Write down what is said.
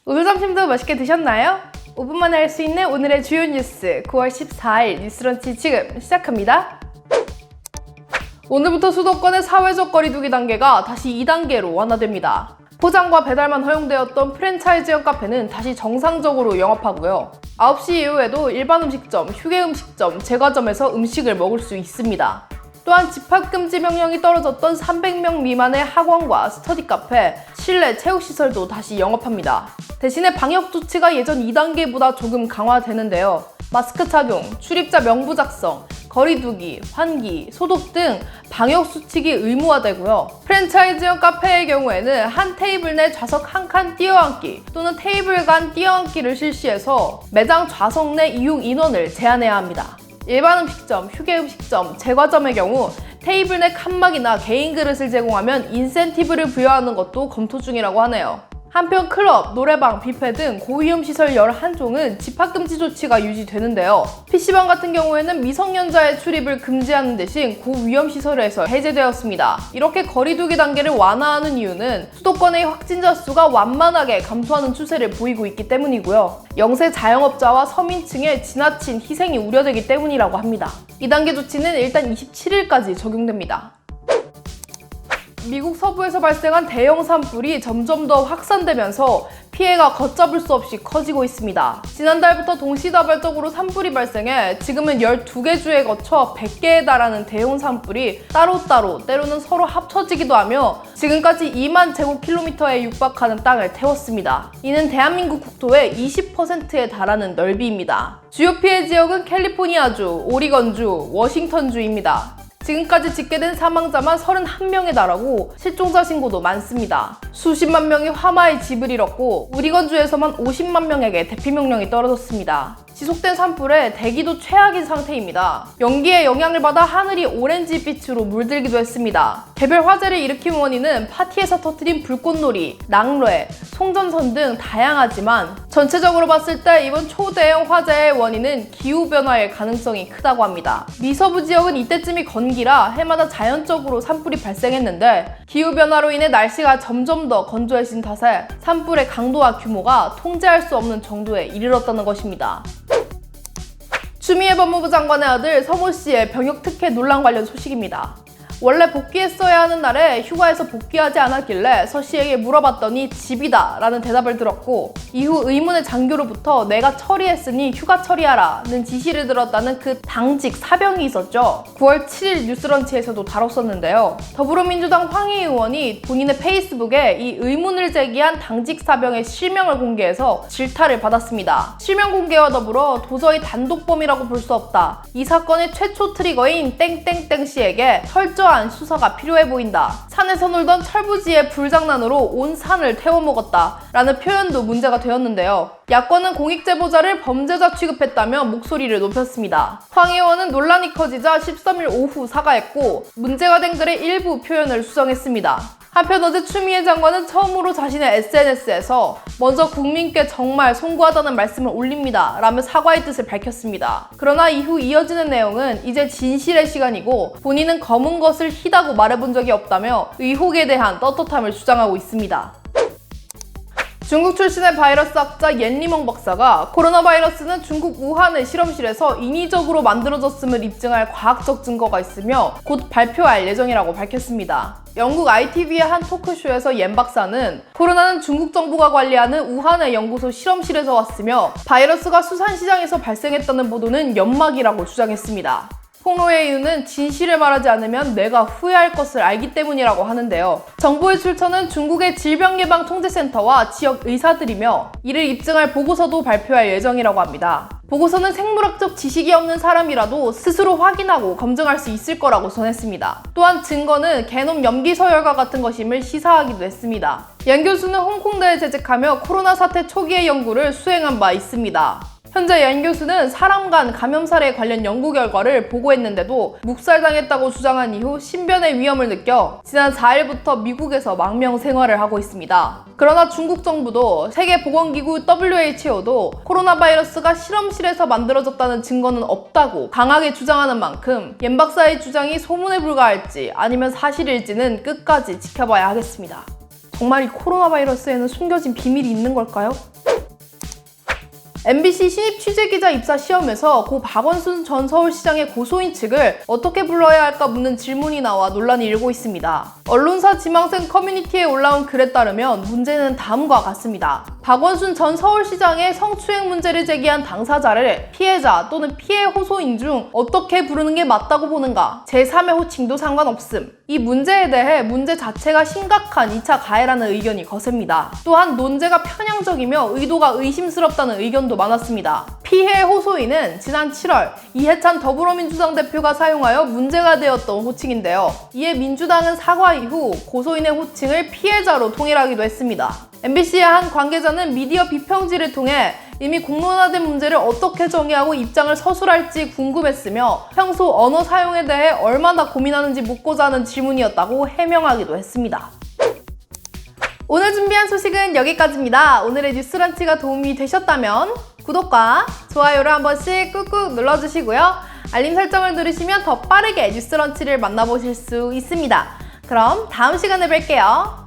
오늘 점심도 맛있게 드셨나요? 5분만에 할 수 있는 오늘의 주요 뉴스 9월 14일 뉴스런치 지금 시작합니다. 오늘부터 수도권의 사회적 거리두기 단계가 다시 2단계로 완화됩니다. 포장과 배달만 허용되었던 프랜차이즈형 카페는 다시 정상적으로 영업하고요. 9시 이후에도 일반 음식점, 휴게 음식점, 제과점에서 음식을 먹을 수 있습니다. 또한 집합금지 명령이 떨어졌던 300명 미만의 학원과 스터디 카페, 실내 체육시설도 다시 영업합니다. 대신에 방역 조치가 예전 2단계보다 조금 강화되는데요. 마스크 착용, 출입자 명부 작성, 거리두기, 환기, 소독 등 방역 수칙이 의무화되고요. 프랜차이즈형 카페의 경우에는 한 테이블 내 좌석 한 칸 띄어앉기 또는 테이블 간 띄어앉기를 실시해서 매장 좌석 내 이용 인원을 제한해야 합니다. 일반 음식점, 휴게 음식점, 제과점의 경우 테이블 내 칸막이나 개인 그릇을 제공하면 인센티브를 부여하는 것도 검토 중이라고 하네요. 한편 클럽, 노래방, 뷔페 등 고위험 시설 11종은 집합금지 조치가 유지되는데요. PC방 같은 경우에는 미성년자의 출입을 금지하는 대신 고위험 시설에서 해제되었습니다. 이렇게 거리두기 단계를 완화하는 이유는 수도권의 확진자 수가 완만하게 감소하는 추세를 보이고 있기 때문이고요. 영세 자영업자와 서민층의 지나친 희생이 우려되기 때문이라고 합니다. 2단계 조치는 일단 27일까지 적용됩니다. 미국 서부에서 발생한 대형 산불이 점점 더 확산되면서 피해가 걷잡을 수 없이 커지고 있습니다. 지난달부터 동시다발적으로 산불이 발생해 지금은 12개 주에 거쳐 100개에 달하는 대형 산불이 따로따로 때로는 서로 합쳐지기도 하며 지금까지 2만 제곱킬로미터에 육박하는 땅을 태웠습니다. 이는 대한민국 국토의 20%에 달하는 넓이입니다. 주요 피해 지역은 캘리포니아주, 오리건주, 워싱턴주입니다. 지금까지 집계된 사망자만 31명에 달하고 실종자 신고도 많습니다. 수십만 명이 화마의 집을 잃었고 오리건주에서만 50만 명에게 대피 명령이 떨어졌습니다. 지속된 산불에 대기도 최악인 상태입니다. 연기의 영향을 받아 하늘이 오렌지빛으로 물들기도 했습니다. 개별 화재를 일으킨 원인은 파티에서 터뜨린 불꽃놀이, 낙뢰, 송전선 등 다양하지만 전체적으로 봤을 때 이번 초대형 화재의 원인은 기후변화일 가능성이 크다고 합니다. 미서부 지역은 이때쯤이 건기라 해마다 자연적으로 산불이 발생했는데 기후변화로 인해 날씨가 점점 더 건조해진 탓에 산불의 강도와 규모가 통제할 수 없는 정도에 이르렀다는 것입니다. 추미애 법무부 장관의 아들 서모 씨의 병역 특혜 논란 관련 소식입니다. 원래 복귀했어야 하는 날에 휴가에서 복귀하지 않았길래 서 씨에게 물어봤더니 집이다 라는 대답을 들었고 이후 의문의 장교로부터 내가 처리했으니 휴가 처리하라는 지시를 들었다는 그 당직 사병이 있었죠. 9월 7일 뉴스런치에서도 다뤘었는데요. 더불어민주당 황희 의원이 본인의 페이스북에 이 의문을 제기한 당직 사병의 실명을 공개해서 질타를 받았습니다. 실명 공개와 더불어 도저히 단독범이라고 볼 수 없다. 이 사건의 최초 트리거인 땡땡땡 씨에게 철저한 수사가 필요해 보인다. 산에서 놀던 철부지의 불장난으로 온 산을 태워먹었다. 라는 표현도 문제가 되었는데요. 야권은 공익제보자를 범죄자 취급했다며 목소리를 높였습니다. 황 의원은 논란이 커지자 13일 오후 사과했고 문제가 된 글의 일부 표현을 수정했습니다. 한편 어제 추미애 장관은 처음으로 자신의 SNS에서 먼저 국민께 정말 송구하다는 말씀을 올립니다 라며 사과의 뜻을 밝혔습니다. 그러나 이후 이어지는 내용은 이제 진실의 시간이고 본인은 검은 것을 희다고 말해본 적이 없다며 의혹에 대한 떳떳함을 주장하고 있습니다. 중국 출신의 바이러스 학자 옌리멍 박사가 코로나 바이러스는 중국 우한의 실험실에서 인위적으로 만들어졌음을 입증할 과학적 증거가 있으며 곧 발표할 예정이라고 밝혔습니다. 영국 ITV의 한 토크쇼에서 옌 박사는 코로나는 중국 정부가 관리하는 우한의 연구소 실험실에서 왔으며 바이러스가 수산시장에서 발생했다는 보도는 연막이라고 주장했습니다. 폭로의 이유는 진실을 말하지 않으면 내가 후회할 것을 알기 때문이라고 하는데요. 정보의 출처는 중국의 질병예방통제센터와 지역 의사들이며 이를 입증할 보고서도 발표할 예정이라고 합니다. 보고서는 생물학적 지식이 없는 사람이라도 스스로 확인하고 검증할 수 있을 거라고 전했습니다. 또한 증거는 게놈 염기서열과 같은 것임을 시사하기도 했습니다. 연 교수는 홍콩대에 재직하며 코로나 사태 초기의 연구를 수행한 바 있습니다. 현재 연 교수는 사람 간 감염 사례 관련 연구 결과를 보고했는데도 묵살당했다고 주장한 이후 신변의 위험을 느껴 지난 4일부터 미국에서 망명 생활을 하고 있습니다. 그러나 중국 정부도 세계보건기구 WHO도 코로나 바이러스가 실험실에서 만들어졌다는 증거는 없다고 강하게 주장하는 만큼 옌 박사의 주장이 소문에 불과할지 아니면 사실일지는 끝까지 지켜봐야 하겠습니다. 정말 이 코로나 바이러스에는 숨겨진 비밀이 있는 걸까요? MBC 신입 취재기자 입사 시험에서 고 박원순 전 서울시장의 고소인 측을 어떻게 불러야 할까 묻는 질문이 나와 논란이 일고 있습니다. 언론사 지망생 커뮤니티에 올라온 글에 따르면 문제는 다음과 같습니다. 박원순 전 서울시장의 성추행 문제를 제기한 당사자를 피해자 또는 피해 호소인 중 어떻게 부르는 게 맞다고 보는가? 제3의 호칭도 상관없음. 이 문제에 대해 문제 자체가 심각한 2차 가해라는 의견이 거셉니다. 또한 논제가 편향적이며 의도가 의심스럽다는 의견도 많았습니다. 피해 호소인은 지난 7월 이해찬 더불어민주당 대표가 사용하여 문제가 되었던 호칭인데요. 이에 민주당은 사과 이후 고소인의 호칭을 피해자로 통일하기도 했습니다. MBC의 한 관계자는 미디어 비평지를 통해 이미 공론화된 문제를 어떻게 정의하고 입장을 서술할지 궁금했으며 평소 언어 사용에 대해 얼마나 고민하는지 묻고자 하는 질문이었다고 해명하기도 했습니다. 오늘 준비한 소식은 여기까지입니다. 오늘의 뉴스런치가 도움이 되셨다면 구독과 좋아요를 한 번씩 꾹꾹 눌러주시고요. 알림 설정을 누르시면 더 빠르게 뉴스런치를 만나보실 수 있습니다. 그럼 다음 시간에 뵐게요.